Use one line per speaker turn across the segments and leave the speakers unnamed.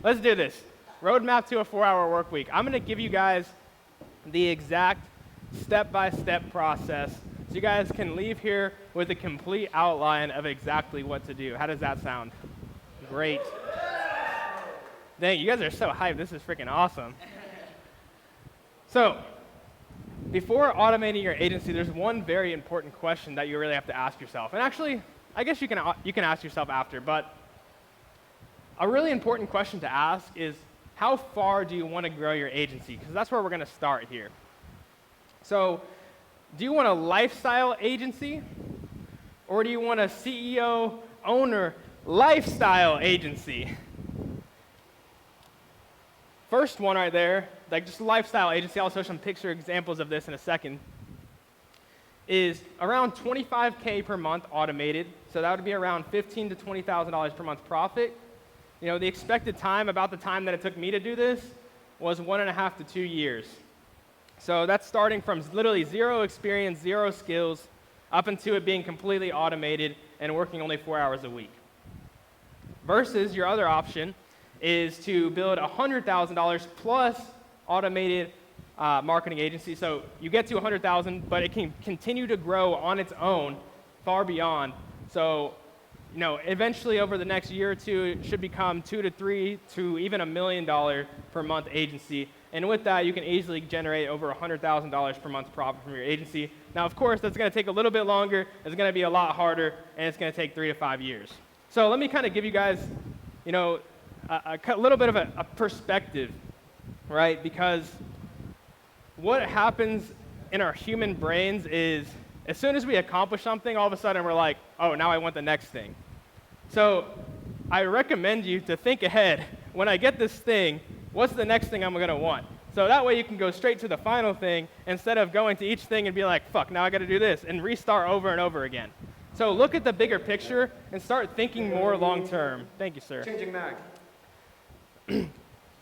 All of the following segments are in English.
let's do this. Roadmap to a 4-hour work week. I'm going to give you guys the exact step-by-step process so you guys can leave here with a complete outline of exactly what to do. How does that sound? Great. Dang, you guys are so hyped. This is freaking awesome. So, before automating your agency, there's one very important question that you really have to ask yourself. And actually, I guess you can ask yourself after, but a really important question to ask is, how far do you want to grow your agency? Because that's where we're going to start here. So, do you want a lifestyle agency, or do you want a CEO, owner, lifestyle agency? First one right there, like just a lifestyle agency, I'll show some picture examples of this in a second, is around $25K per month automated. So that would be around $15,000 to $20,000 per month profit. You know, the expected time, about the time that it took me to do this, was 1.5 to 2 years. So that's starting from literally zero experience, zero skills, up into it being completely automated and working only 4 hours a week. Versus your other option is to build $100,000 plus automated marketing agency. So you get to $100,000, but it can continue to grow on its own far beyond. So, you know, eventually over the next year or two, it should become 2 to 3 to even $1 million per month agency. And with that, you can easily generate over $100,000 per month profit from your agency. Now, of course, that's going to take a little bit longer. It's going to be a lot harder, and it's going to take 3 to 5 years. So let me kind of give you guys, you know, a little bit of a perspective, right? Because what happens in our human brains is, as soon as we accomplish something, all of a sudden we're like, oh, now I want the next thing. So I recommend you to think ahead. When I get this thing, what's the next thing I'm going to want? So that way you can go straight to the final thing instead of going to each thing and be like, fuck, now I got to do this, and restart over and over again. So look at the bigger picture and start thinking more long term. Thank you, sir.
Changing mag.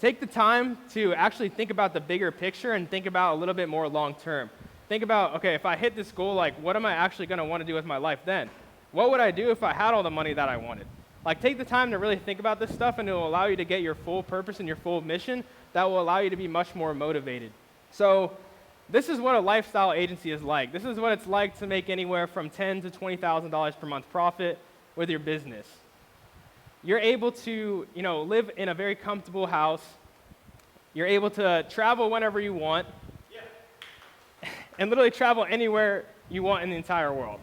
Take the time to actually think about the bigger picture and think about a little bit more long term. Think about, okay, if I hit this goal, like, what am I actually going to want to do with my life then? What would I do if I had all the money that I wanted? Like, take the time to really think about this stuff, and it will allow you to get your full purpose and your full mission that will allow you to be much more motivated. So this is what a lifestyle agency is like. This is what it's like to make anywhere from $10,000 to $20,000 per month profit with your business. You're able to, you know, live in a very comfortable house. You're able to travel whenever you want, and literally travel anywhere you want in the entire world.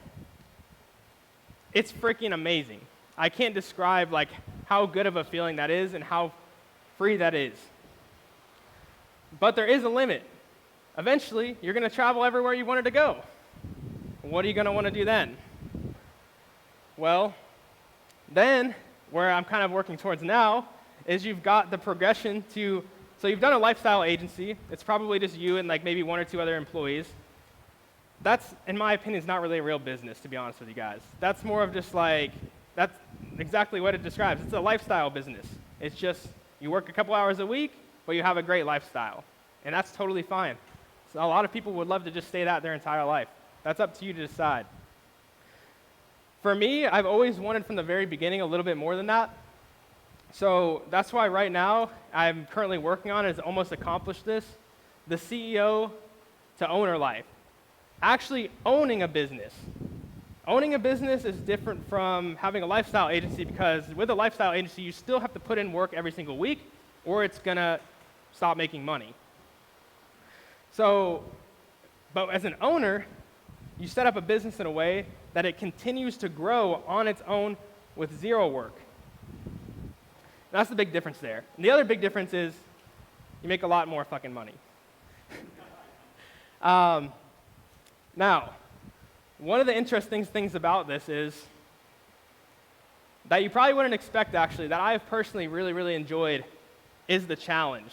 It's freaking amazing. I can't describe like how good of a feeling that is and how free that is. But there is a limit. Eventually, you're going to travel everywhere you wanted to go. What are you going to want to do then? Well, then, where I'm kind of working towards now, is you've got the progression to, so you've done a lifestyle agency. It's probably just you and like maybe 1 or 2 other employees. That's, in my opinion, is not really a real business, to be honest with you guys. That's more of just like, that's exactly what it describes. It's a lifestyle business. It's just, you work a couple hours a week, but you have a great lifestyle. And that's totally fine. So a lot of people would love to just stay that their entire life. That's up to you to decide. For me, I've always wanted from the very beginning a little bit more than that. So that's why right now I'm currently working on is almost accomplished this, the CEO to owner life. Actually owning a business. Owning a business is different from having a lifestyle agency because with a lifestyle agency, you still have to put in work every single week or it's going to stop making money. So, but as an owner, you set up a business in a way that it continues to grow on its own with zero work. That's the big difference there. And the other big difference is you make a lot more fucking money. Now, one of the interesting things about this is that you probably wouldn't expect, actually, that I've personally really, really enjoyed is the challenge.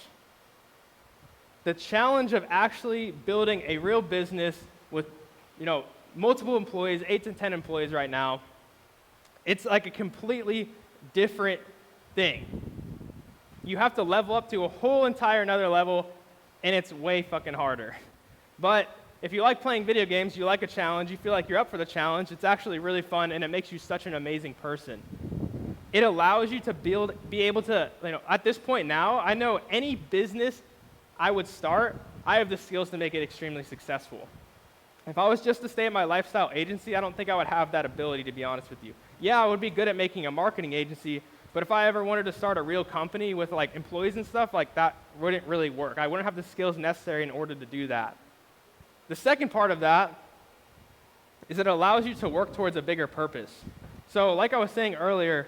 The challenge of actually building a real business with, you know, multiple employees, 8 to 10 employees right now. It's like a completely different thing. You have to level up to a whole entire another level, and it's way fucking harder. But if you like playing video games, you like a challenge, you feel like you're up for the challenge, it's actually really fun, and it makes you such an amazing person. It allows you to be able to, at this point now, I know any business I would start, I have the skills to make it extremely successful. If I was just to stay at my lifestyle agency, I don't think I would have that ability, to be honest with you. Yeah, I would be good at making a marketing agency, but if I ever wanted to start a real company with like employees and stuff, like that wouldn't really work. I wouldn't have the skills necessary in order to do that. The second part of that is it allows you to work towards a bigger purpose. So like I was saying earlier,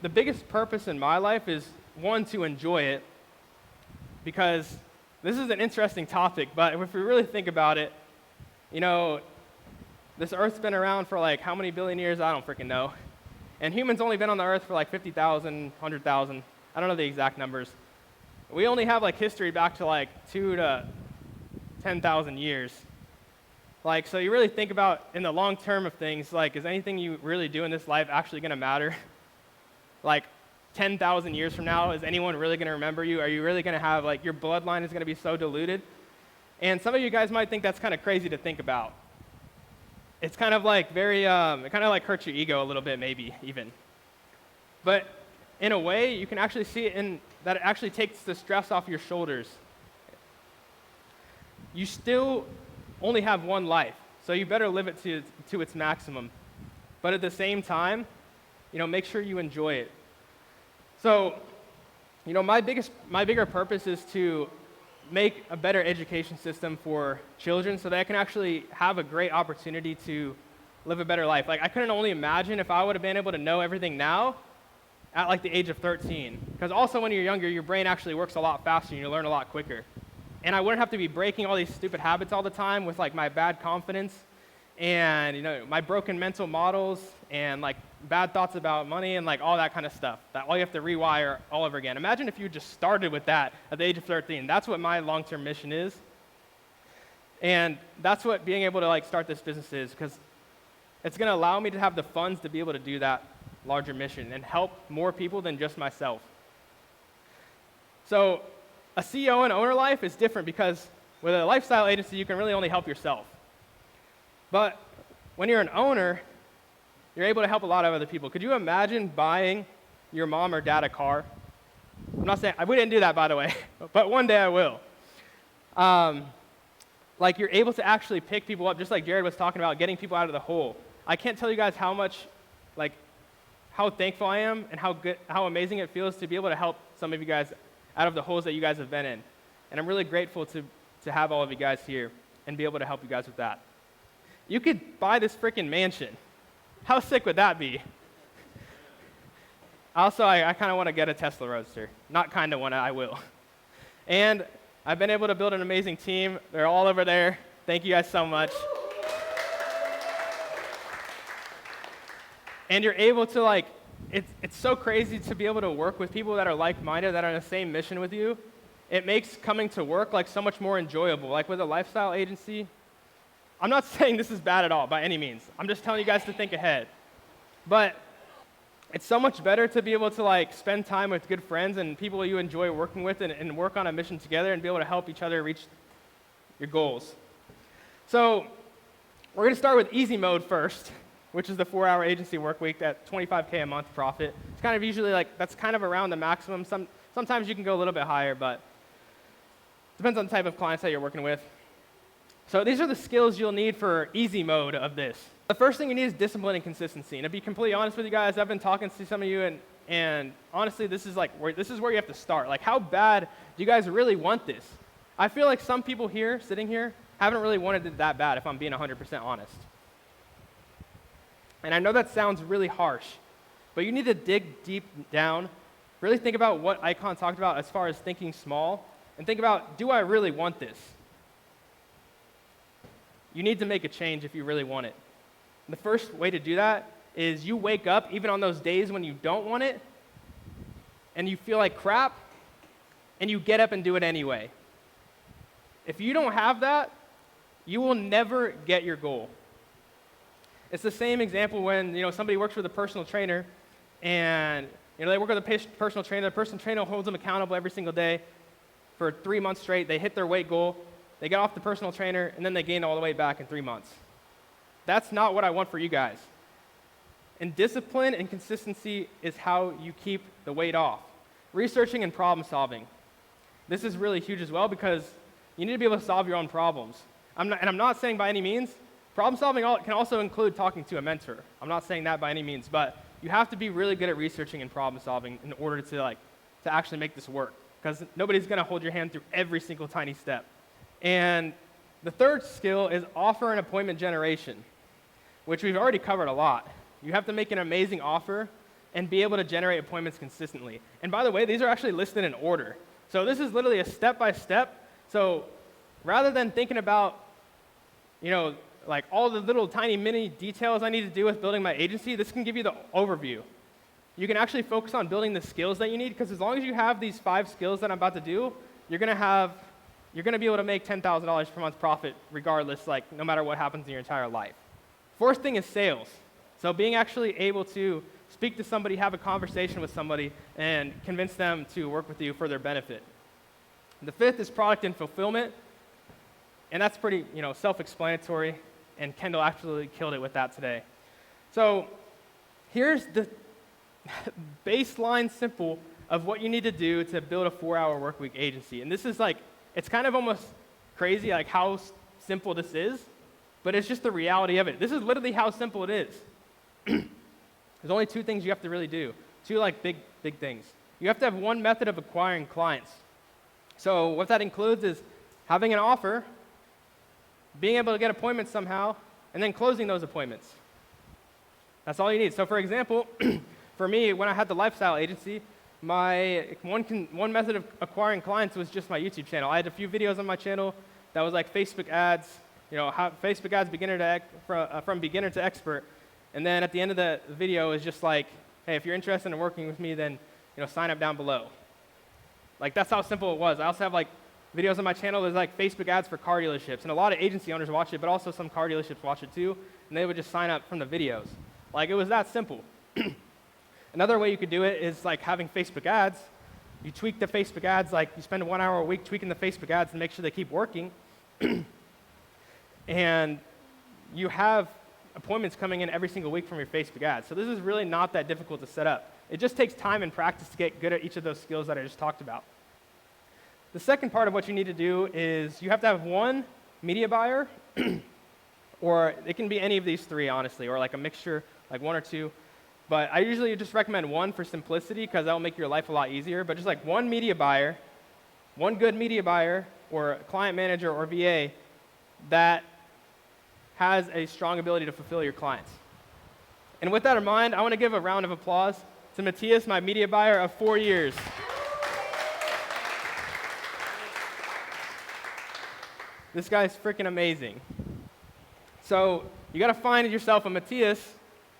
the biggest purpose in my life is, one, to enjoy it, because this is an interesting topic, but if we really think about it, this Earth's been around for like how many billion years? I don't freaking know. And humans only been on the Earth for like 50,000, 100,000. I don't know the exact numbers. We only have like history back to like 2 to 10,000 years. Like, so you really think about in the long term of things, like, is anything you really do in this life actually going to matter? Like 10,000 years from now, is anyone really going to remember you? Are you really going to have, like, your bloodline is going to be so diluted? And some of you guys might think that's kind of crazy to think about. It's kind of like it kind of like hurts your ego a little bit, maybe, even. But in a way, you can actually see it in that it actually takes the stress off your shoulders. You still only have one life, so you better live it to its maximum. But at the same time, make sure you enjoy it. So, my bigger purpose is to make a better education system for children so they can actually have a great opportunity to live a better life. Like, I couldn't only imagine if I would have been able to know everything now at like the age of 13. Because also when you're younger, your brain actually works a lot faster and you learn a lot quicker. And I wouldn't have to be breaking all these stupid habits all the time with like my bad confidence and my broken mental models and like bad thoughts about money and like all that kind of stuff that all you have to rewire all over again. Imagine if you just started with that at the age of 13. That's what my long-term mission is. And that's what being able to like start this business is, because it's going to allow me to have the funds to be able to do that larger mission and help more people than just myself. So a CEO and owner life is different because with a lifestyle agency, you can really only help yourself. But when you're an owner, you're able to help a lot of other people. Could you imagine buying your mom or dad a car? I'm not saying, we didn't do that, by the way, but one day I will. Like, you're able to actually pick people up, just like Jared was talking about, getting people out of the hole. I can't tell you guys how much, like, how thankful I am and how amazing it feels to be able to help some of you guys out of the holes that you guys have been in. And I'm really grateful to have all of you guys here and be able to help you guys with that. You could buy this freaking mansion. How sick would that be? Also, I kind of want to get a Tesla Roadster. Not kind of want to, I will. And I've been able to build an amazing team. They're all over there. Thank you guys so much. And you're able to, like, it's so crazy to be able to work with people that are like-minded, that are on the same mission with you. It makes coming to work, like, so much more enjoyable. Like, with a lifestyle agency, I'm not saying this is bad at all, by any means. I'm just telling you guys to think ahead. But it's so much better to be able to, like, spend time with good friends and people you enjoy working with and work on a mission together and be able to help each other reach your goals. So we're going to start with easy mode first, which is the 4-hour agency work week at $25K a month profit. It's kind of usually like, that's kind of around the maximum. Sometimes you can go a little bit higher, but depends on the type of clients that you're working with. So these are the skills you'll need for easy mode of this. The first thing you need is discipline and consistency. And to be completely honest with you guys, I've been talking to some of you, and honestly, this is where you have to start. Like, how bad do you guys really want this? I feel like some people here, sitting here, haven't really wanted it that bad, if I'm being 100% honest. And I know that sounds really harsh, but you need to dig deep down, really think about what Icon talked about as far as thinking small, and think about, do I really want this? You need to make a change if you really want it. And the first way to do that is you wake up, even on those days when you don't want it, and you feel like crap, and you get up and do it anyway. If you don't have that, you will never get your goal. It's the same example when somebody works with a personal trainer, and they work with a personal trainer. The personal trainer holds them accountable every single day for 3 months straight. They hit their weight goal. They get off the personal trainer, and then they gain all the weight back in 3 months. That's not what I want for you guys. And discipline and consistency is how you keep the weight off. Researching and problem solving. This is really huge as well because you need to be able to solve your own problems. I'm not saying by any means, problem solving can also include talking to a mentor. I'm not saying that by any means, but you have to be really good at researching and problem solving in order to actually make this work, because nobody's going to hold your hand through every single tiny step. And the third skill is offer and appointment generation, which we've already covered a lot. You have to make an amazing offer and be able to generate appointments consistently. And by the way, these are actually listed in order. So this is literally a step-by-step. So rather than thinking about, like all the little tiny mini details I need to do with building my agency, this can give you the overview. You can actually focus on building the skills that you need, because as long as you have these 5 skills that I'm about to do, you're going to be able to make $10,000 per month profit regardless, no matter what happens in your entire life. Fourth thing is sales. So being actually able to speak to somebody, have a conversation with somebody, and convince them to work with you for their benefit. The fifth is product and fulfillment, and that's pretty, self-explanatory, and Kendall actually killed it with that today. So here's the baseline simple of what you need to do to build a 4-hour workweek agency. And this is it's kind of almost crazy how simple this is, but it's just the reality of it. This is literally how simple it is. There's only 2 things you have to really do. 2 big things. You have to have one method of acquiring clients. So what that includes is having an offer, being able to get appointments somehow, and then closing those appointments. That's all you need. So for example, for me, when I had the lifestyle agency, my one method of acquiring clients was just my YouTube channel. I had a few videos on my channel that was Facebook ads, Facebook ads from beginner to expert. And then at the end of the video is just hey, if you're interested in working with me, then sign up down below. That's how simple it was. I also have videos on my channel. There's Facebook ads for car dealerships, and a lot of agency owners watch it, but also some car dealerships watch it too, and they would just sign up from the videos. It was that simple. Another way you could do it is having Facebook ads. You tweak the Facebook ads, you spend 1 hour a week tweaking the Facebook ads to make sure they keep working, and you have appointments coming in every single week from your Facebook ads. So this is really not that difficult to set up. It just takes time and practice to get good at each of those skills that I just talked about. The second part of what you need to do is you have to have one media buyer, or it can be any of these 3, honestly, or a mixture, 1 or 2. But I usually just recommend 1 for simplicity, because that will make your life a lot easier. But just one media buyer, one good media buyer, or client manager or VA that has a strong ability to fulfill your clients. And with that in mind, I want to give a round of applause to Matthias, my media buyer of 4 years. This guy's freaking amazing. So you got to find yourself a Matthias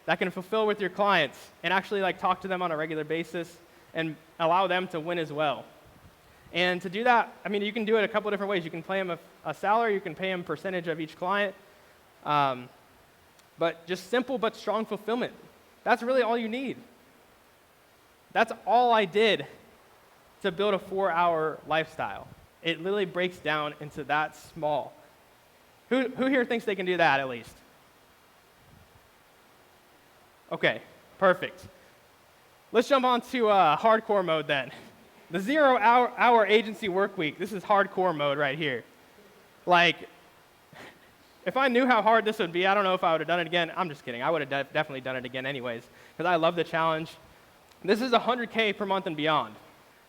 that can fulfill with your clients and actually talk to them on a regular basis and allow them to win as well. And to do that, you can do it a couple different ways. You can pay them a salary, you can pay them a percentage of each client, but just simple but strong fulfillment. That's really all you need. That's all I did to build a 4-hour lifestyle. It literally breaks down into that small. Who here thinks they can do that at least? Okay, perfect. Let's jump on to hardcore mode then. The 0-hour agency work week. This is hardcore mode right here. If I knew how hard this would be, I don't know if I would have done it again. I'm just kidding. I would have definitely done it again anyways, because I love the challenge. This is $100K per month and beyond.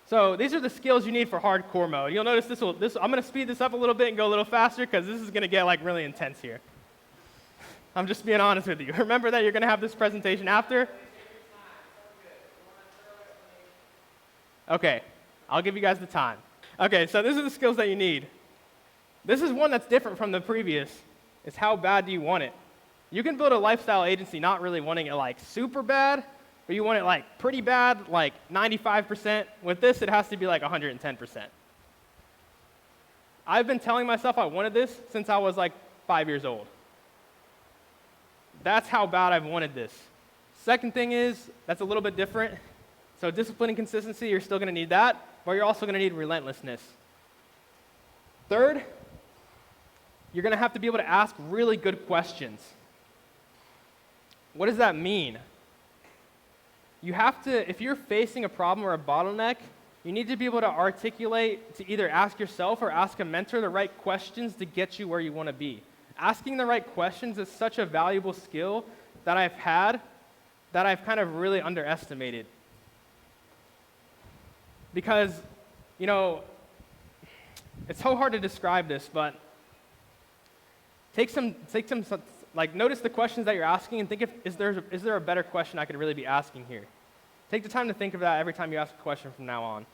So these are the skills you need for hardcore mode. You'll notice I'm going to speed this up a little bit and go a little faster, because this is going to get really intense here. I'm just being honest with you. Remember that you're going to have this presentation after? Okay, I'll give you guys the time. Okay, so these are the skills that you need. This is one that's different from the previous. It's how bad do you want it? You can build a lifestyle agency not really wanting it super bad, but you want it pretty bad, 95%. With this, it has to be 110%. I've been telling myself I wanted this since I was 5 years old. That's how bad I've wanted this. Second thing is, that's a little bit different. So discipline and consistency, you're still going to need that, but you're also going to need relentlessness. Third, you're going to have to be able to ask really good questions. What does that mean? you have to, if you're facing a problem or a bottleneck, you need to be able to articulate, to either ask yourself or ask a mentor the right questions to get you where you want to be. Asking the right questions is such a valuable skill that I've kind of really underestimated. Because, it's so hard to describe this, but notice the questions that you're asking and think is there a better question I could really be asking here? Take the time to think of that every time you ask a question from now on.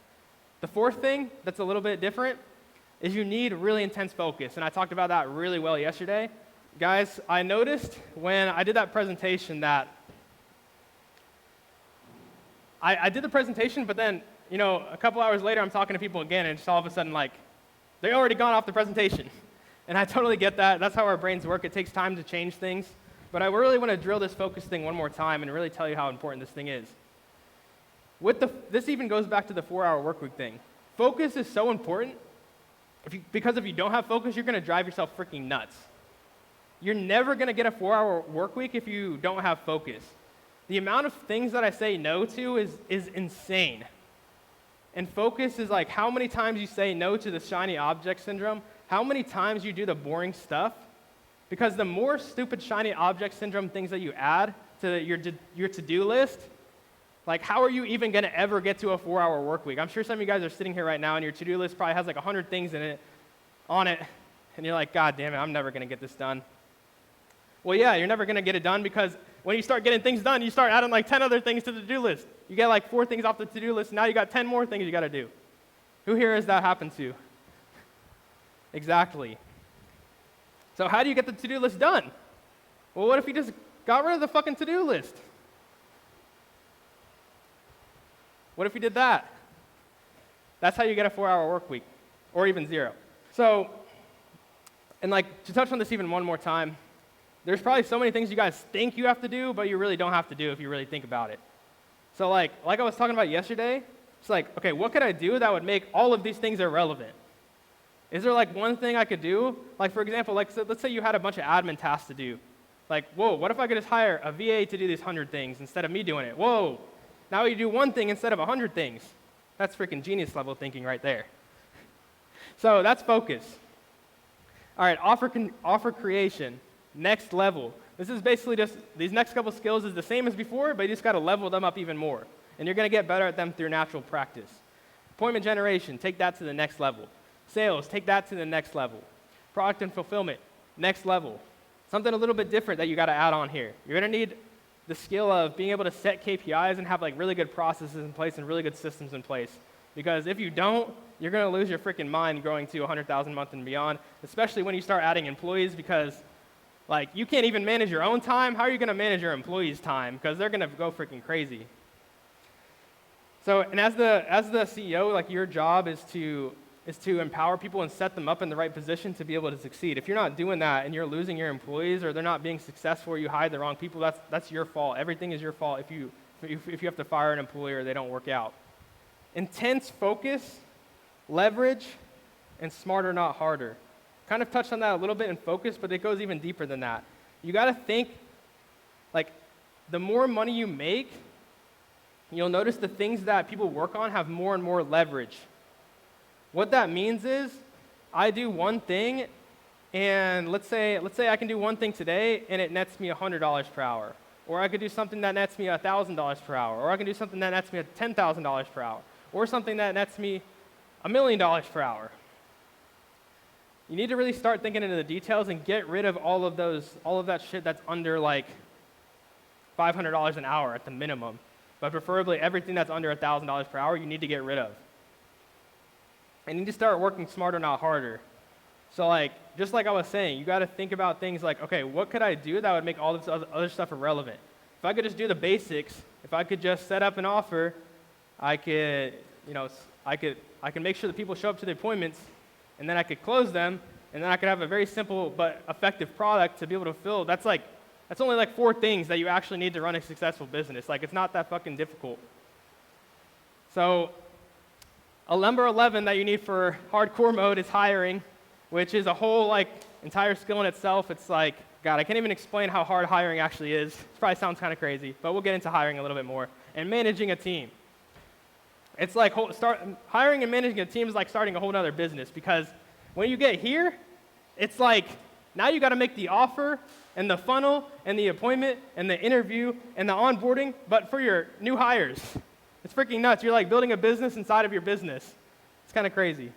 The fourth thing that's a little bit different is you need really intense focus, and I talked about that really well yesterday. Guys, I noticed when I did that presentation that I did the presentation, but then, a couple hours later I'm talking to people again, and just all of a sudden, they're already gone off the presentation. And I totally get that. That's how our brains work. It takes time to change things. But I really want to drill this focus thing one more time and really tell you how important this thing is. This even goes back to the 4-hour workweek thing. Focus is so important because if you don't have focus, you're going to drive yourself freaking nuts. You're never going to get a 4-hour workweek if you don't have focus. The amount of things that I say no to is insane. And focus is like how many times you say no to the shiny object syndrome, how many times you do the boring stuff. Because the more stupid shiny object syndrome things that you add to your to-do list, how are you even going to ever get to a 4-hour work week? I'm sure some of you guys are sitting here right now and your to-do list probably has 100 things on it, and you're like, God damn it, I'm never going to get this done. Well, yeah, you're never going to get it done because when you start getting things done, you start adding 10 other things to the to-do list. You get 4 things off the to-do list, and now you got 10 more things you got to do. Who here has that happened to? Exactly. So how do you get the to-do list done? Well, what if you just got rid of the fucking to-do list? What if you did that? That's how you get a 4-hour work week, or even 0. So, and to touch on this even one more time, there's probably so many things you guys think you have to do, but you really don't have to do if you really think about it. So like I was talking about yesterday, it's okay, what could I do that would make all of these things irrelevant? Is there one thing I could do? For example, let's say you had a bunch of admin tasks to do. Whoa, what if I could just hire a VA to do these 100 things instead of me doing it? Whoa, now you do one thing instead of 100 things. That's freaking genius level thinking right there. So that's focus. All right, offer creation, next level. This is basically just, these next couple skills is the same as before, but you just got to level them up even more. And you're going to get better at them through natural practice. Appointment generation, take that to the next level. Sales, take that to the next level. Product and fulfillment, next level. Something a little bit different that you got to add on here. You're going to need the skill of being able to set KPIs and have really good processes in place and really good systems in place. Because if you don't, you're going to lose your freaking mind growing to 100,000 a month and beyond, especially when you start adding employees because you can't even manage your own time. How are you going to manage your employees' time? Because they're going to go freaking crazy. So, and as the CEO, your job is to empower people and set them up in the right position to be able to succeed. If you're not doing that and you're losing your employees or they're not being successful or you hire the wrong people, that's your fault. Everything is your fault if you have to fire an employee or they don't work out. Intense focus, leverage, and smarter, not harder. Kind of touched on that a little bit in focus, but it goes even deeper than that. You got to think, the more money you make, you'll notice the things that people work on have more and more leverage. What that means is, I do one thing, and let's say I can do one thing today, and it nets me $100 per hour. Or I could do something that nets me $1,000 per hour. Or I can do something that nets me $10,000 per hour. Or something that nets me $1 million per hour. You need to really start thinking into the details and get rid of all of that shit that's under $500 an hour at the minimum. But preferably everything that's under $1,000 per hour, you need to get rid of. And you need to start working smarter, not harder. So just like I was saying, you got to think about things okay, what could I do that would make all this other stuff irrelevant? If I could just do the basics, if I could just set up an offer, I can make sure that people show up to the appointments, and then I could close them, and then I could have a very simple but effective product to be able to fill. That's only 4 things that you actually need to run a successful business. It's not that fucking difficult. So, number 11 that you need for hardcore mode is hiring, which is a whole entire skill in itself. It's God, I can't even explain how hard hiring actually is. It probably sounds kind of crazy, but we'll get into hiring a little bit more. And managing a team. It's like hiring and managing a team is like starting a whole other business, because when you get here, it's like now you got to make the offer and the funnel and the appointment and the interview and the onboarding, but for your new hires. It's freaking nuts. You're like building a business inside of your business. It's kind of crazy.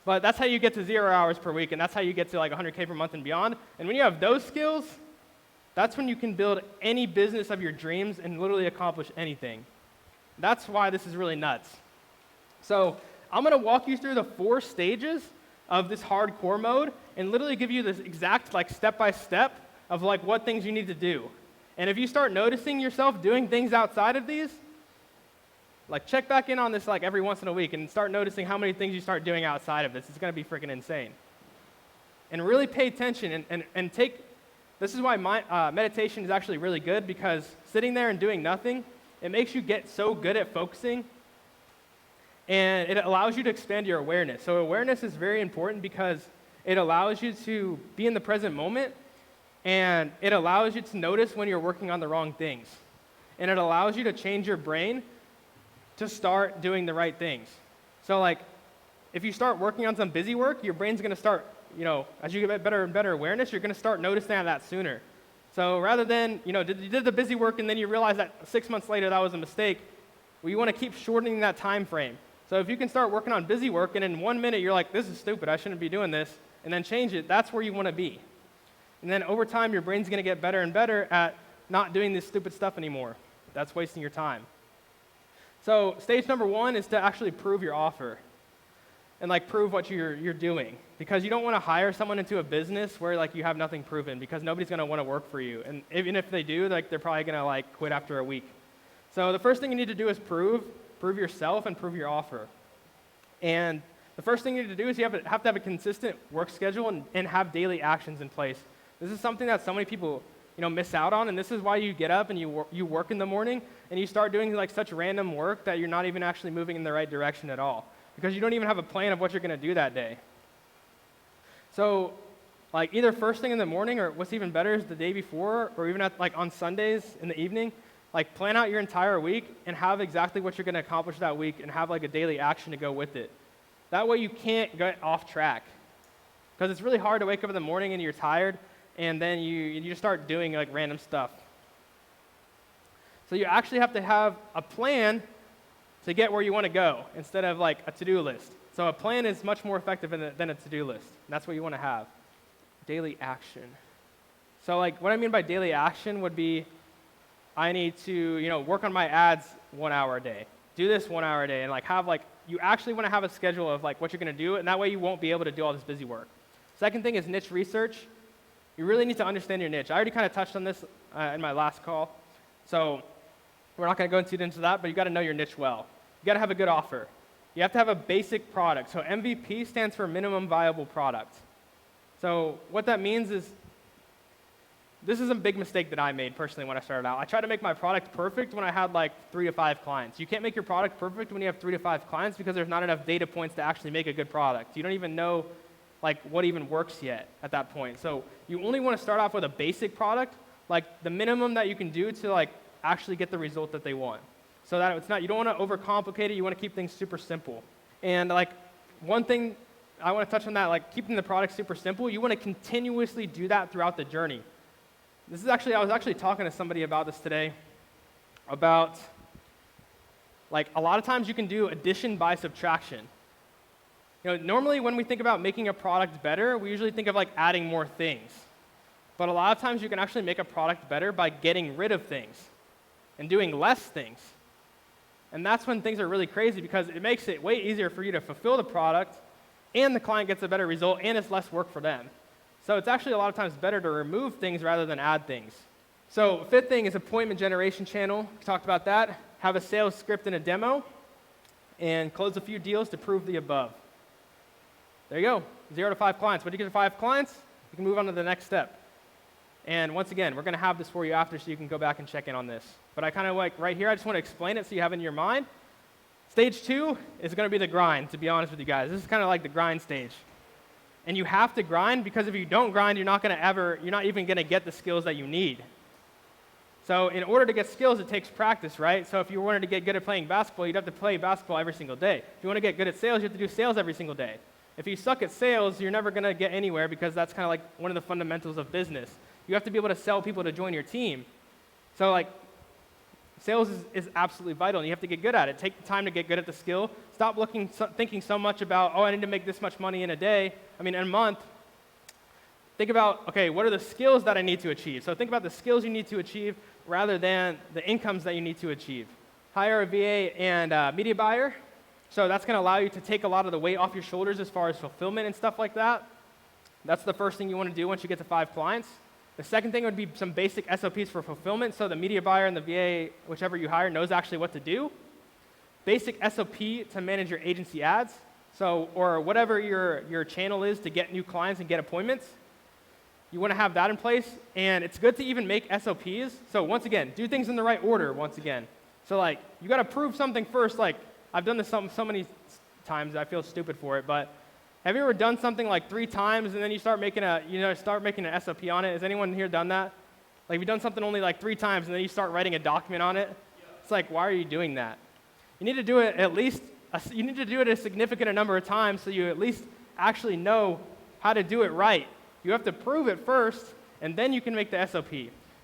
But that's how you get to 0 hours per week, and that's how you get to like 100K per month and beyond. And when you have those skills, that's when you can build any business of your dreams and literally accomplish anything. That's why this is really nuts. So I'm going to walk you through the 4 stages of this hardcore mode and literally give you this exact like step-by-step of like what things you need to do. And if you start noticing yourself doing things outside of these, like check back in on this like every once in a week and start noticing how many things you start doing outside of this. It's going to be freaking insane. And really pay attention and take, this is why meditation is actually really good, because sitting there and doing nothing, it makes you get so good at focusing, and it allows you to expand your awareness. So awareness is very important because it allows you to be in the present moment, and it allows you to notice when you're working on the wrong things. And it allows you to change your brain to start doing the right things. So like, if you start working on some busy work, your brain's going to start, as you get better and better awareness, you're going to start noticing that sooner. So rather than, you did the busy work and then you realize that 6 months later that was a mistake, well, you want to keep shortening that time frame. So if you can start working on busy work and in 1 minute you're like, this is stupid, I shouldn't be doing this, and then change it, that's where you want to be. And then over time, your brain's going to get better and better at not doing this stupid stuff anymore. That's wasting your time. So stage number 1 is to actually prove your offer and like prove what you're doing, because you don't want to hire someone into a business where like you have nothing proven, because nobody's going to want to work for you. And even if they do, like they're probably going to like quit after a week. So the first thing you need to do is prove yourself and prove your offer. And the first thing you need to do is you have to have a consistent work schedule and have daily actions in place. This is something that so many people miss out on, and this is why you get up and you work in the morning and you start doing like such random work that you're not even actually moving in the right direction at all, because you don't even have a plan of what you're going to do that day. So like either first thing in the morning, or what's even better is the day before, or even on Sundays in the evening, like plan out your entire week and have exactly what you're going to accomplish that week and have like a daily action to go with it. That way you can't get off track, because it's really hard to wake up in the morning and you're tired and then you just start doing like random stuff. So you actually have to have a plan to get where you want to go instead of like a to-do list. So a plan is much more effective than a to-do list. And that's what you want to have. Daily action. So like what I mean by daily action would be, I need to work on my ads 1 hour a day. Do this 1 hour a day, and like have like, you actually want to have a schedule of like what you're going to do, and that way you won't be able to do all this busy work. Second thing is niche research. You really need to understand your niche. I already kind of touched on this in my last call, so we're not going to go into that, but you got to know your niche well. You got to have a good offer. You have to have a basic product. So MVP stands for minimum viable product. So what that means is, this is a big mistake that I made personally when I started out. I tried to make my product perfect when I had like 3 to 5 clients. You can't make your product perfect when you have 3 to 5 clients, because there's not enough data points to actually make a good product. You don't even know like what even works yet at that point. So you only want to start off with a basic product, like the minimum that you can do to like actually get the result that they want. So that it's not, you don't want to overcomplicate it, you want to keep things super simple. And like one thing I want to touch on that, like keeping the product super simple, you want to continuously do that throughout the journey. I was actually talking to somebody about this today, about like a lot of times you can do addition by subtraction. Normally when we think about making a product better, we usually think of like adding more things. But a lot of times you can actually make a product better by getting rid of things and doing less things. And that's when things are really crazy, because it makes it way easier for you to fulfill the product, and the client gets a better result, and it's less work for them. So it's actually a lot of times better to remove things rather than add things. So fifth thing is appointment generation channel. We talked about that. Have a sales script and a demo, and close a few deals to prove the above. There you go, 0 to 5 clients. When you get to 5 clients, you can move on to the next step. And once again, we're going to have this for you after, so you can go back and check in on this. But I kind of like right here, I just want to explain it so you have it in your mind. Stage 2 is going to be the grind, to be honest with you guys. This is kind of like the grind stage. And you have to grind, because if you don't grind, you're not even going to get the skills that you need. So in order to get skills, it takes practice, right? So if you wanted to get good at playing basketball, you'd have to play basketball every single day. If you want to get good at sales, you have to do sales every single day. If you suck at sales, you're never going to get anywhere, because that's kind of like one of the fundamentals of business. You have to be able to sell people to join your team. So like, sales is absolutely vital, and you have to get good at it. Take the time to get good at the skill. Stop thinking so much about, I need to make this much money in a month. Think about, okay, what are the skills that I need to achieve? So think about the skills you need to achieve rather than the incomes that you need to achieve. Hire a VA and media buyer. So that's going to allow you to take a lot of the weight off your shoulders as far as fulfillment and stuff like that. That's the first thing you want to do once you get to 5 clients. The second thing would be some basic SOPs for fulfillment, so the media buyer and the VA, whichever you hire, knows actually what to do. Basic SOP to manage your agency ads, or whatever your channel is to get new clients and get appointments. You want to have that in place, and it's good to even make SOPs. So once again, do things in the right order once again. So like, you got to prove something first. Like, I've done this so many times, I feel stupid for it, but have you ever done something like 3 times and then you start making an SOP on it? Has anyone here done that? Like, you've done something only like 3 times and then you start writing a document on it? Yeah. It's like, why are you doing that? You need to do it a significant number of times so you at least actually know how to do it right. You have to prove it first, and then you can make the SOP.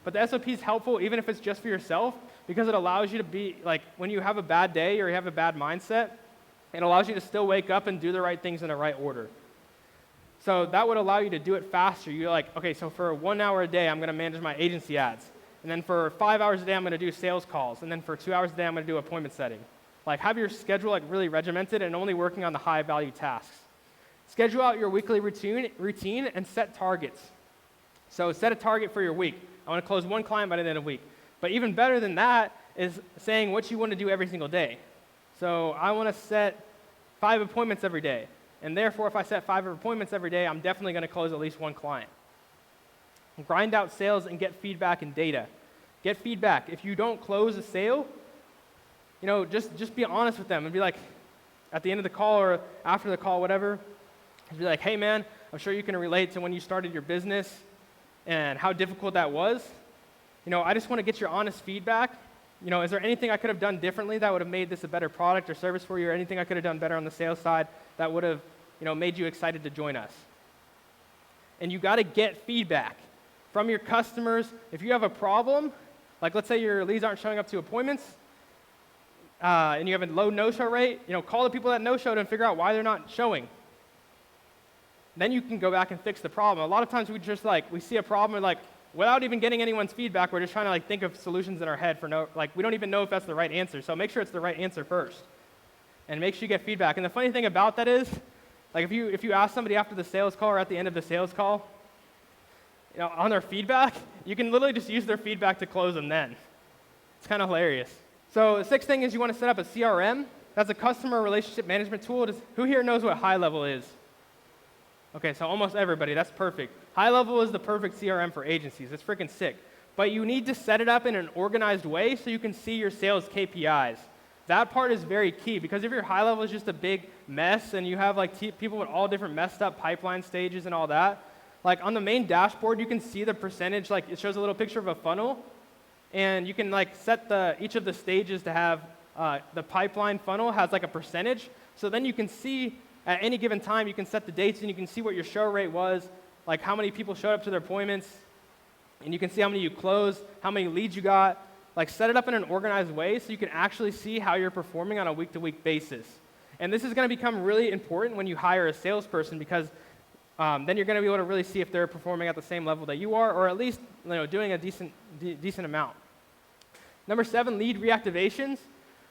But the SOP is helpful even if it's just for yourself, because it allows you to be, like, when you have a bad day or you have a bad mindset, it allows you to still wake up and do the right things in the right order. So that would allow you to do it faster. You're like, okay, so for 1 hour a day, I'm going to manage my agency ads. And then for 5 hours a day, I'm going to do sales calls. And then for 2 hours a day, I'm going to do appointment setting. Like, have your schedule like really regimented and only working on the high-value tasks. Schedule out your weekly routine and set targets. So set a target for your week. I want to close 1 client by the end of the week. But even better than that is saying what you want to do every single day. So I want to set 5 appointments every day. And therefore, if I set 5 appointments every day, I'm definitely going to close at least 1 client. Grind out sales and get feedback and data. Get feedback. If you don't close a sale, just be honest with them and be like, at the end of the call or after the call, whatever, just be like, hey man, I'm sure you can relate to when you started your business and how difficult that was. I just want to get your honest feedback. Is there anything I could have done differently that would have made this a better product or service for you, or anything I could have done better on the sales side that would have, made you excited to join us? And you got to get feedback from your customers. If you have a problem, like let's say your leads aren't showing up to appointments, and you have a low no-show rate, call the people that no-showed and figure out why they're not showing. Then you can go back and fix the problem. A lot of times we see a problem and without even getting anyone's feedback, we're just trying to think of solutions in our head we don't even know if that's the right answer. So make sure it's the right answer first, and make sure you get feedback. And the funny thing about that is, if you ask somebody after the sales call or at the end of the sales call, on their feedback, you can literally just use their feedback to close them then. It's kind of hilarious. So the 6th thing is you want to set up a CRM. That's a customer relationship management tool. Who here knows what high level is? Okay, so almost everybody. That's perfect. High level is the perfect CRM for agencies. It's freaking sick. But you need to set it up in an organized way so you can see your sales KPIs. That part is very key, because if your high level is just a big mess and you have people with all different messed up pipeline stages and all that, on the main dashboard you can see the percentage. It shows a little picture of a funnel, and you can set each of the stages to have the pipeline funnel has a percentage. So then you can see at any given time, you can set the dates and you can see what your show rate was, how many people showed up to their appointments, and you can see how many you closed, how many leads you got. Set it up in an organized way so you can actually see how you're performing on a week-to-week basis. And this is going to become really important when you hire a salesperson, because then you're going to be able to really see if they're performing at the same level that you are, or at least doing a decent amount. Number 7, lead reactivations.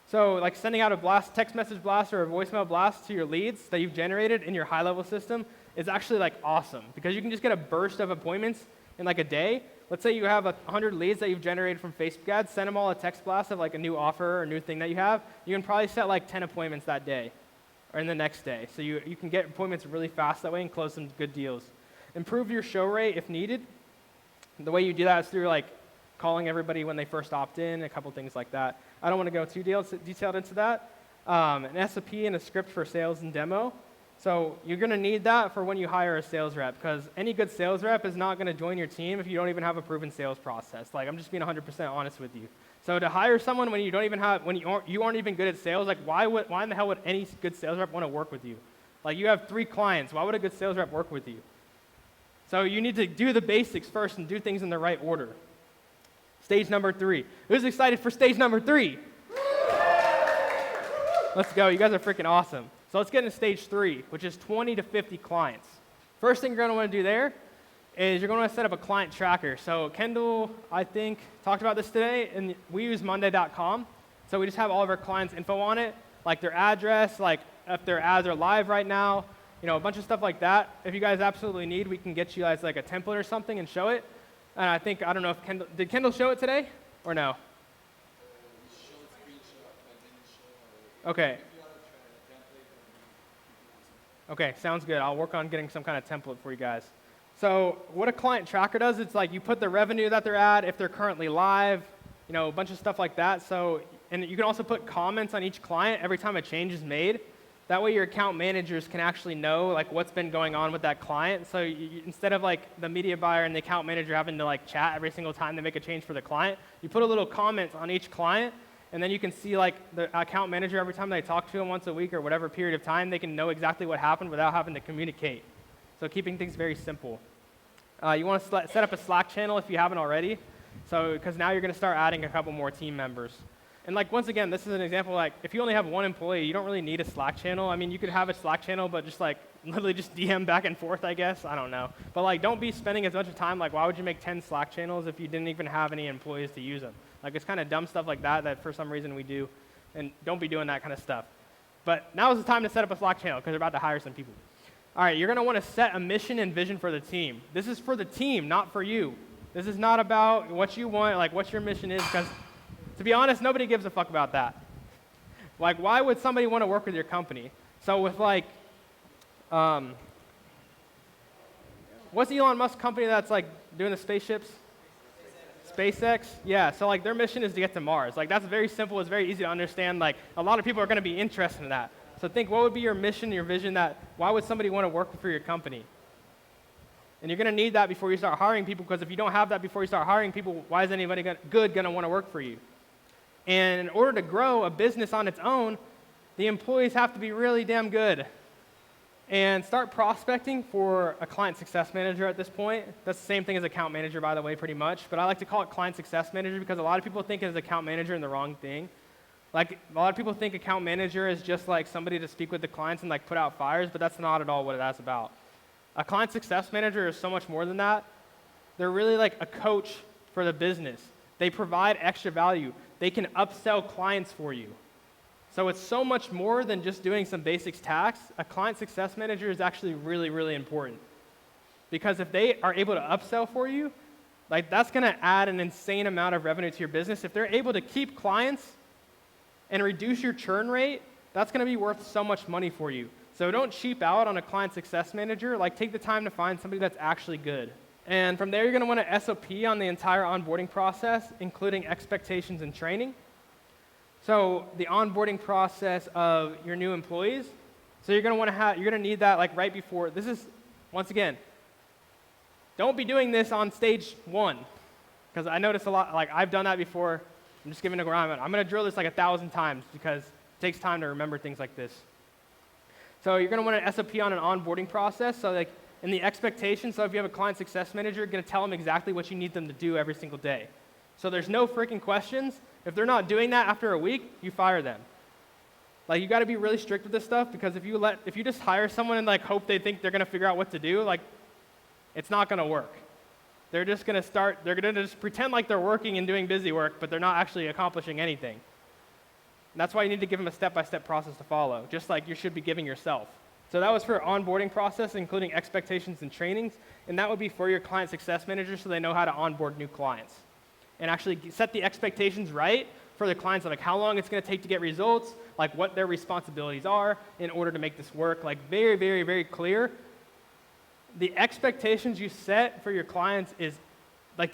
So sending out a text message blast or a voicemail blast to your leads that you've generated in your high-level system is actually awesome, because you can just get a burst of appointments in a day. Let's say you have 100 leads that you've generated from Facebook ads. Send them all a text blast of a new offer or a new thing that you have. You can probably set 10 appointments that day or in the next day. So you can get appointments really fast that way and close some good deals. Improve your show rate if needed. The way you do that is through calling everybody when they first opt in, a couple things like that. I don't want to go too detailed into that. An SOP and a script for sales and demo. So you're going to need that for when you hire a sales rep, because any good sales rep is not going to join your team if you don't even have a proven sales process. Like, I'm just being 100% honest with you. So to hire someone when you don't even have, when you aren't even good at sales, like why in the hell would any good sales rep want to work with you? Like, you have 3 clients. Why would a good sales rep work with you? So you need to do the basics first and do things in the right order. Stage number 3. Who's excited for stage number 3? Let's go. You guys are freaking awesome. So let's get into stage 3, which is 20 to 50 clients. First thing you're going to want to do there is you're going to want to set up a client tracker. So Kendall, I think, talked about this today, and we use Monday.com. So we just have all of our clients' info on it, like their address, like if their ads are live right now, you know, a bunch of stuff like that. If you guys absolutely need, we can get you guys like a template or something and show it. And I don't know if Kendall, did Kendall show it today or no? Okay. Okay, sounds good. I'll work on getting some kind of template for you guys. So what a client tracker does, it's like you put the revenue that they're at, if they're currently live, you know, a bunch of stuff like that. So, and you can also put comments on each client every time a change is made. That way your account managers can actually know like what's been going on with that client. So instead of like the media buyer and the account manager having to like chat every single time they make a change for the client, you put a little comment on each client, and then you can see like the account manager every time they talk to them once a week or whatever period of time, they can know exactly what happened without having to communicate. So keeping things very simple. You want to set up a Slack channel if you haven't already. So, because now you're going to start adding a couple more team members. And like, once again, this is an example, like, if you only have 1 employee, you don't really need a Slack channel. I mean, you could have a Slack channel, but just like, literally just DM back and forth, I guess. I don't know. But like, don't be spending as much time, like, why would you make 10 Slack channels if you didn't even have any employees to use them? Like, it's kind of dumb stuff like that for some reason we do. And don't be doing that kind of stuff. But now is the time to set up a Slack channel, because we're about to hire some people. All right, you're going to want to set a mission and vision for the team. This is for the team, not for you. This is not about what you want, like what your mission is, because to be honest, nobody gives a fuck about that. Like, why would somebody want to work with your company? So with like, what's Elon Musk's company that's like doing the spaceships? SpaceX? Yeah, so like their mission is to get to Mars. Like, that's very simple, it's very easy to understand. Like, a lot of people are going to be interested in that. So think, what would be your mission, your vision, why would somebody want to work for your company? And you're going to need that before you start hiring people, because if you don't have that before you start hiring people, why is anybody good going to want to work for you? And in order to grow a business on its own, the employees have to be really damn good. And start prospecting for a client success manager at this point. That's the same thing as account manager, by the way, pretty much. But I like to call it client success manager because a lot of people think as account manager and the wrong thing. Like, a lot of people think account manager is just like somebody to speak with the clients and like put out fires, but that's not at all what that's about. A client success manager is so much more than that. They're really like a coach for the business. They provide extra value. They can upsell clients for you. So it's so much more than just doing some basics tasks. A client success manager is actually really, really important. Because if they are able to upsell for you, like, that's going to add an insane amount of revenue to your business. If they're able to keep clients and reduce your churn rate, that's going to be worth so much money for you. So don't cheap out on a client success manager. Like, take the time to find somebody that's actually good. And from there, you're going to want to SOP on the entire onboarding process, including expectations and training. So the onboarding process of your new employees. So you're going to need that like right before. This is, once again, don't be doing this on stage 1, because I notice a lot. Like, I've done that before. I'm just giving a grind. I'm going to drill this like 1,000 times because it takes time to remember things like this. So you're going to want an SOP on an onboarding process. So like in the expectations, so if you have a client success manager, you're going to tell them exactly what you need them to do every single day. So there's no freaking questions. If they're not doing that after a week, you fire them. Like, you got to be really strict with this stuff, because if you just hire someone and like hope they think they're going to figure out what to do, like, it's not going to work. They're just going to just pretend like they're working and doing busy work, but they're not actually accomplishing anything. And that's why you need to give them a step-by-step process to follow, just like you should be giving yourself. So that was for onboarding process, including expectations and trainings, and that would be for your client success manager so they know how to onboard new clients. And actually set the expectations right for the clients, like how long it's going to take to get results, like what their responsibilities are in order to make this work, like very, very, very clear. The expectations you set for your clients is like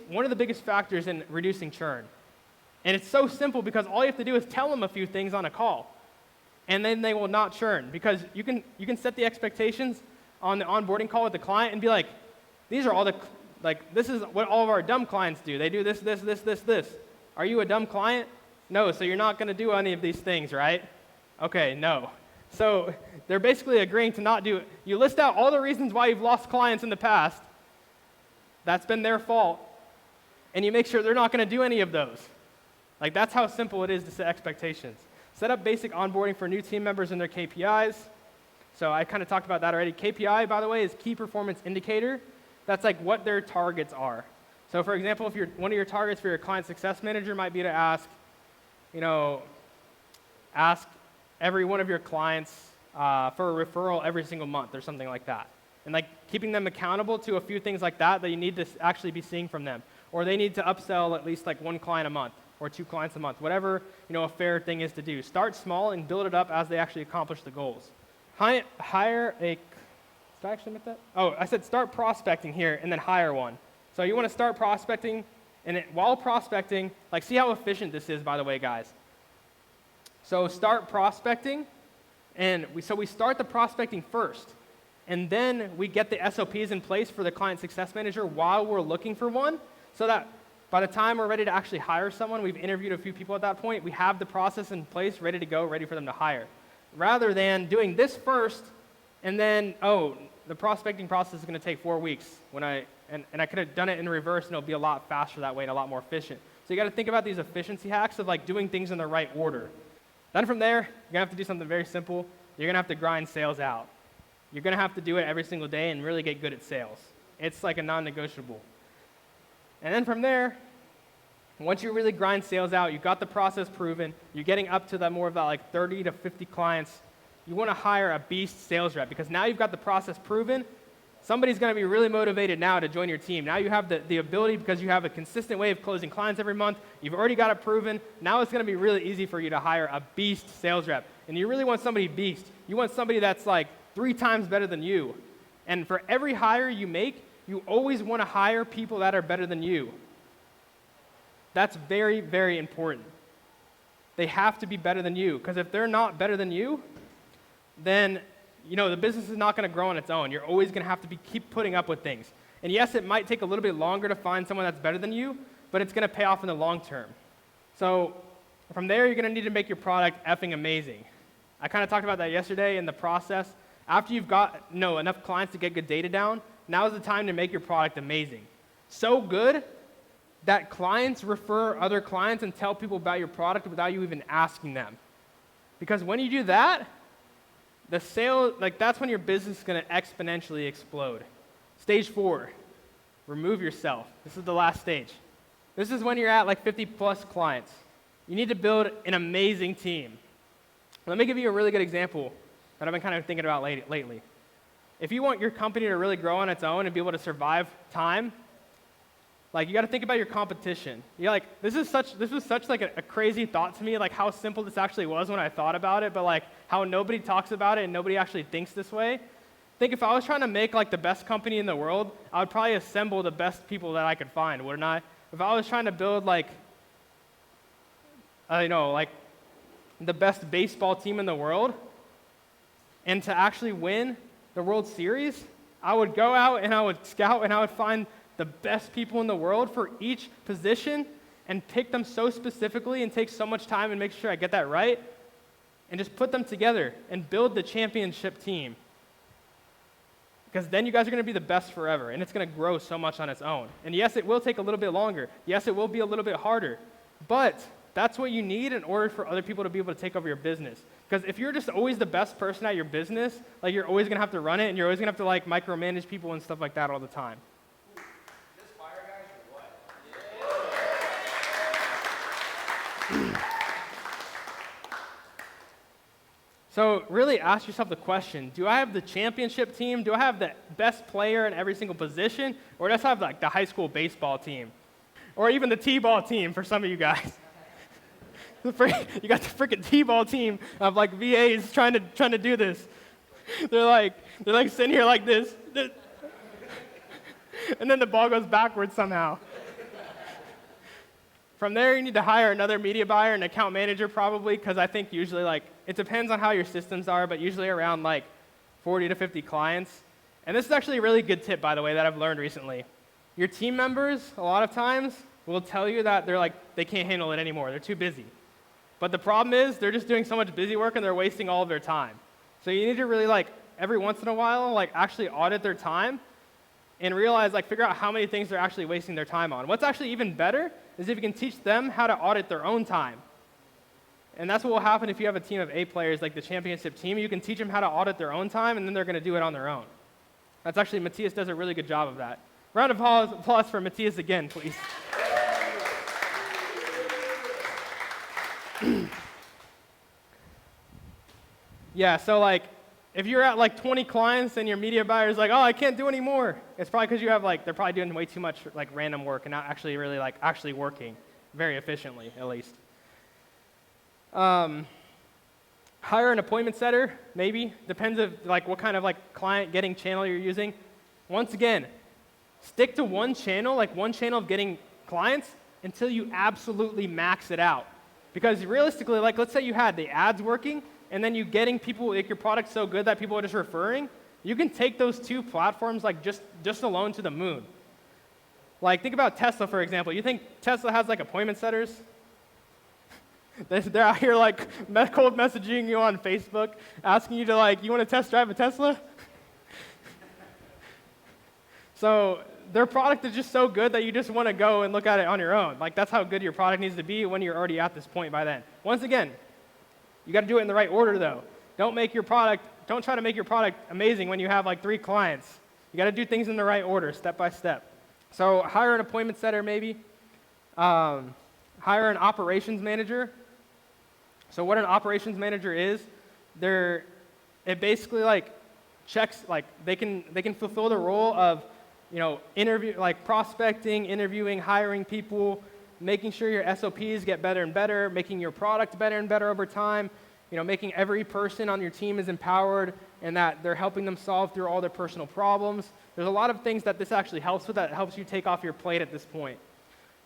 one of the biggest factors in reducing churn. And it's so simple because all you have to do is tell them a few things on a call. and then they will not churn, because you can set the expectations on the onboarding call with the client and be like, these are all this is what all of our dumb clients do. They do this, this, this, this, this. Are you a dumb client? No, so you're not going to do any of these things, right? Okay, no. So they're basically agreeing to not do it. You list out all the reasons why you've lost clients in the past. That's been their fault. And you make sure they're not going to do any of those. Like, that's how simple it is to set expectations. Set up basic onboarding for new team members and their KPIs. So I kind of talked about that already. KPI, by the way, is key performance indicator. That's like what their targets are. So for example, if one of your targets for your client success manager might be to ask every one of your clients for a referral every single month or something like that. And like keeping them accountable to a few things like that you need to actually be seeing from them. Or they need to upsell at least like 1 client a month or 2 clients a month, whatever a fair thing is to do. Start small and build it up as they actually accomplish the goals. Hire a, did I actually make that? Oh, I said start prospecting here and then hire one. So you want to start prospecting, and while prospecting, like see how efficient this is, by the way, guys. So start prospecting, and we start the prospecting first, and then we get the SOPs in place for the client success manager while we're looking for one, so that by the time we're ready to actually hire someone, we've interviewed a few people at that point, we have the process in place, ready to go, ready for them to hire. Rather than doing this first, and then, the prospecting process is going to take 4 weeks, and I could have done it in reverse, and it'll be a lot faster that way and a lot more efficient. So you got to think about these efficiency hacks of like doing things in the right order. Then from there, you're going to have to do something very simple. You're going to have to grind sales out. You're going to have to do it every single day and really get good at sales. It's like a non-negotiable. And then from there, once you really grind sales out, you've got the process proven, you're getting up to that more of that like 30 to 50 clients, you want to hire a beast sales rep, because now you've got the process proven. Somebody's going to be really motivated now to join your team. Now you have the ability, because you have a consistent way of closing clients every month. You've already got it proven. Now it's going to be really easy for you to hire a beast sales rep. And you really want somebody beast. You want somebody that's like 3 times better than you. And for every hire you make, you always want to hire people that are better than you. That's very, very important. They have to be better than you, because if they're not better than you, then the business is not going to grow on its own. You're always going to have to keep putting up with things. And yes, it might take a little bit longer to find someone that's better than you, but it's going to pay off in the long term. So from there, you're going to need to make your product effing amazing. I kind of talked about that yesterday in the process. After you've got enough clients to get good data down, now is the time to make your product amazing. So good that clients refer other clients and tell people about your product without you even asking them. Because when you do that, the sale, that's when your business is going to exponentially explode. Stage 4, remove yourself. This is the last stage. This is when you're at 50 plus clients. You need to build an amazing team. Let me give you a really good example that I've been kind of thinking about lately. If you want your company to really grow on its own and be able to survive time, you got to think about your competition. You're like, this was such a crazy thought to me, how simple this actually was when I thought about it, but how nobody talks about it and nobody actually thinks this way. Think if I was trying to make the best company in the world, I would probably assemble the best people that I could find, wouldn't I? If I was trying to build the best baseball team in the world, and to actually win the World Series, I would go out and I would scout and I would find the best people in the world for each position and pick them so specifically and take so much time and make sure I get that right and just put them together and build the championship team. Because then you guys are going to be the best forever, and it's going to grow so much on its own. And yes, it will take a little bit longer. Yes, it will be a little bit harder. But that's what you need in order for other people to be able to take over your business. Because if you're just always the best person at your business, you're always going to have to run it, and you're always going to have to micromanage people and stuff like that all the time. So really ask yourself the question, do I have the championship team? Do I have the best player in every single position? Or does I have the high school baseball team? Or even the t-ball team for some of you guys. You got the freaking t-ball team of VAs trying to do this. They're sitting here like this. And then the ball goes backwards somehow. From there, you need to hire another media buyer, an account manager probably, because I think usually like, it depends on how your systems are, but usually around like 40 to 50 clients. And this is actually a really good tip, by the way, that I've learned recently. Your team members, a lot of times, will tell you that they can't handle it anymore. They're too busy. But the problem is they're just doing so much busy work and they're wasting all of their time. So you need to really every once in a while actually audit their time and realize figure out how many things they're actually wasting their time on. What's actually even better is if you can teach them how to audit their own time. And that's what will happen if you have a team of 8 players like the championship team. You can teach them how to audit their own time and then they're going to do it on their own. That's actually, Matthias does a really good job of that. Round of applause for Matthias again, please. Yeah, so if you're at 20 clients and your media buyer's oh, I can't do any more, it's probably because you have they're probably doing way too much random work and not actually really actually working very efficiently, at least. Hire an appointment setter, maybe. Depends of what kind of client getting channel you're using. Once again, stick to one channel, one channel of getting clients until you absolutely max it out. Because realistically, let's say you had the ads working and then you getting people, your product's so good that people are just referring, you can take those 2 platforms just alone to the moon. Think about Tesla, for example. You think Tesla has appointment setters? They're out here cold messaging you on Facebook, asking you to you want to test drive a Tesla? So their product is just so good that you just want to go and look at it on your own. That's how good your product needs to be when you're already at this point by then. Once again, you got to do it in the right order though. Don't try to make your product amazing when you have 3 clients. You got to do things in the right order, step by step. So hire an appointment setter maybe. Hire an operations manager. So what an operations manager is, it basically checks, they can fulfill the role of prospecting, interviewing, hiring people, making sure your SOPs get better and better, making your product better and better over time, making every person on your team is empowered and that they're helping them solve through all their personal problems. There's a lot of things that this actually helps with that helps you take off your plate at this point.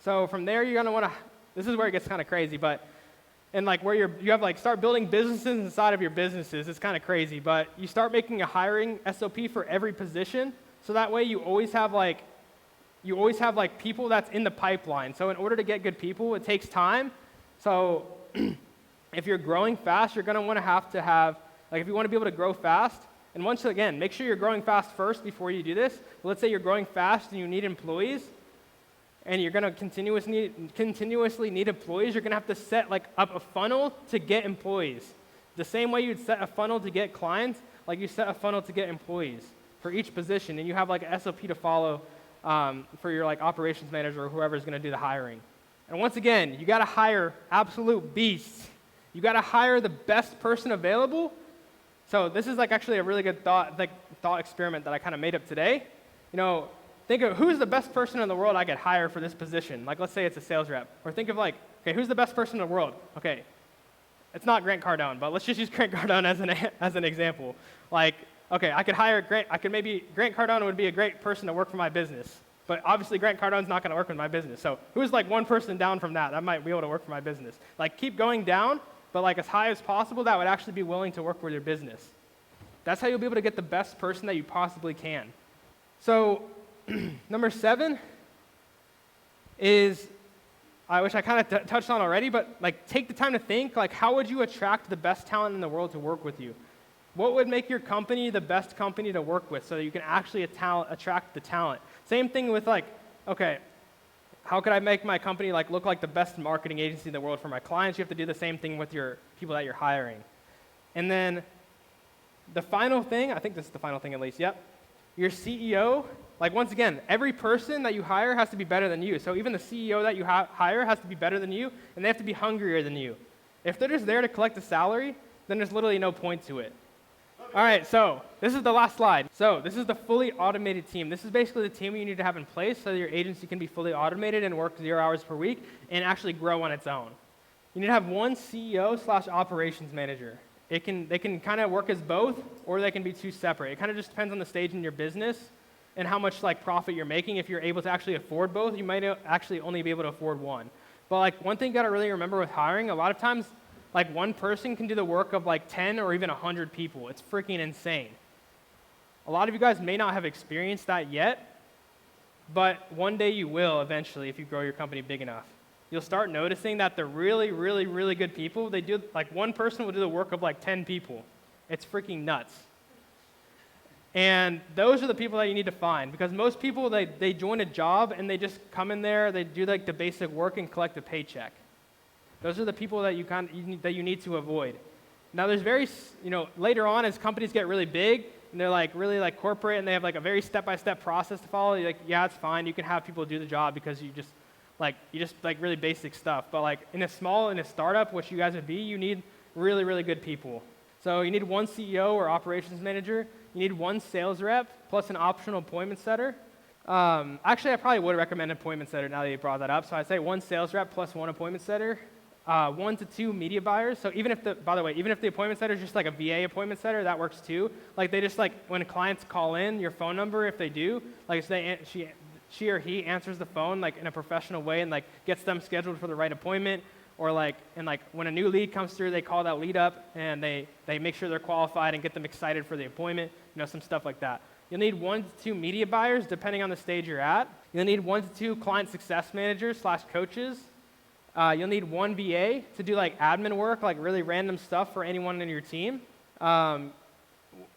So from there, you're going to want to, this is where it gets kind of crazy, but, and where you have start building businesses inside of your businesses, it's kind of crazy, but you start making a hiring SOP for every position, so that way you always have people that's in the pipeline. So in order to get good people, it takes time. So if you're growing fast, you're going to want to have, if you want to be able to grow fast, and once again, make sure you're growing fast first before you do this. Let's say you're growing fast and you need employees, and you're going to continuously need employees, you're going to have to set up a funnel to get employees. The same way you'd set a funnel to get clients, you set a funnel to get employees for each position, and you have an SOP to follow for your operations manager or whoever's going to do the hiring. And once again, you got to hire absolute beasts. You got to hire the best person available. So this is actually a really good thought experiment that I kind of made up today. Think of who's the best person in the world I could hire for this position. Let's say it's a sales rep. Or think of okay, who's the best person in the world? Okay, it's not Grant Cardone, but let's just use Grant Cardone as an example. Okay, I could hire Grant Cardone would be a great person to work for my business. But obviously Grant Cardone's not going to work with my business. So who's one person down from that might be able to work for my business? Keep going down, but as high as possible that would actually be willing to work with your business. That's how you'll be able to get the best person that you possibly can. So number 7 is, which I kind of touched on already, but take the time to think, how would you attract the best talent in the world to work with you? What would make your company the best company to work with so that you can actually attract the talent? Same thing with okay, how could I make my company look like the best marketing agency in the world for my clients? You have to do the same thing with your people that you're hiring. And then the final thing, I think this is the final thing at least, yep. Your CEO, once again, every person that you hire has to be better than you. So even the CEO that you hire has to be better than you, and they have to be hungrier than you. If they're just there to collect a salary, then there's literally no point to it. All right, so this is the last slide. So this is the fully automated team. This is basically the team you need to have in place so that your agency can be fully automated and work 0 hours per week and actually grow on its own. You need to have one CEO/operations manager. They can kind of work as both, or they can be 2 separate. It kind of just depends on the stage in your business and how much profit you're making. If you're able to actually afford both, you might actually only be able to afford one. But like one thing you gotta really remember with hiring, a lot of times, like one person can do the work of like 10 or even 100 people. It's freaking insane. A lot of you guys may not have experienced that yet, but one day you will eventually if you grow your company big enough. You'll start noticing that the really, really, really good people, they do, like one person will do the work of like 10 people. It's freaking nuts. And those are the people that you need to find, because most people, they join a job and they just come in there, they do like the basic work and collect a paycheck. Those are the people that you need to avoid. Now there's later on as companies get really big and they're like really like corporate and they have like a very step-by-step process to follow, you're like, yeah, it's fine, you can have people do the job because you just really basic stuff. But like in a startup, which you guys would be, you need really, really good people. So you need one CEO or operations manager, you need one sales rep, plus an optional appointment setter. Actually, I probably would recommend an appointment setter now that you brought that up. So I'd say one sales rep plus one appointment setter, 1 to 2 media buyers. So even if the appointment setter is just like a VA appointment setter, that works too. Like they just like, when clients call in your phone number, if they do, like she or he answers the phone like in a professional way and like gets them scheduled for the right appointment, or like when a new lead comes through, they call that lead up and they make sure they're qualified and get them excited for the appointment, some stuff like that. You'll need 1 to 2 media buyers depending on the stage you're at. You'll need 1 to 2 client success managers / coaches. You'll need 1 VA to do like admin work, like really random stuff for anyone in your team.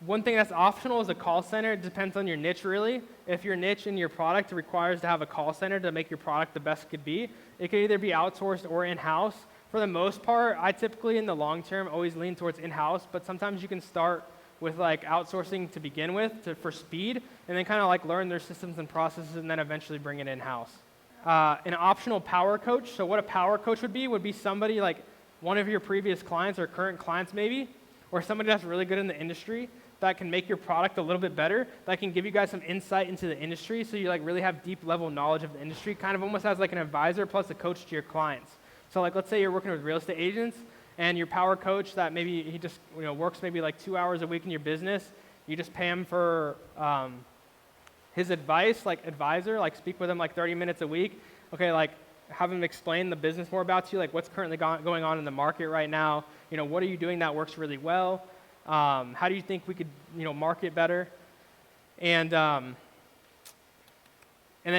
One thing that's optional is a call center. It depends on your niche, really. If your niche in your product requires to have a call center to make your product the best it could be, it could either be outsourced or in-house. For the most part, I typically, in the long term, always lean towards in-house, but sometimes you can start with like outsourcing to begin with for speed, and then kind of like learn their systems and processes, and then eventually bring it in-house. An optional power coach. So what a power coach would be somebody like one of your previous clients or current clients maybe, or somebody that's really good in the industry that can make your product a little bit better, that can give you guys some insight into the industry so you like really have deep level knowledge of the industry, kind of almost as like an advisor plus a coach to your clients. So like let's say you're working with real estate agents and your power coach that maybe he just works maybe like 2 hours a week in your business, you just pay him for his advice, like advisor, like speak with him like 30 minutes a week. Okay, like have him explain the business more about you, like what's currently going on in the market right now. What are you doing that works really well? How do you think we could, market better? And then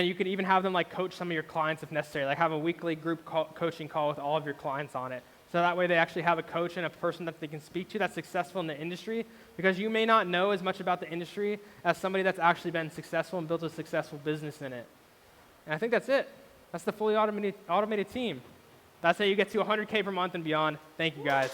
you could even have them like coach some of your clients if necessary, like have a weekly group coaching call with all of your clients on it. So that way they actually have a coach and a person that they can speak to that's successful in the industry, because you may not know as much about the industry as somebody that's actually been successful and built a successful business in it. And I think that's it. That's the fully automated team. That's how you get to 100K per month and beyond. Thank you, guys.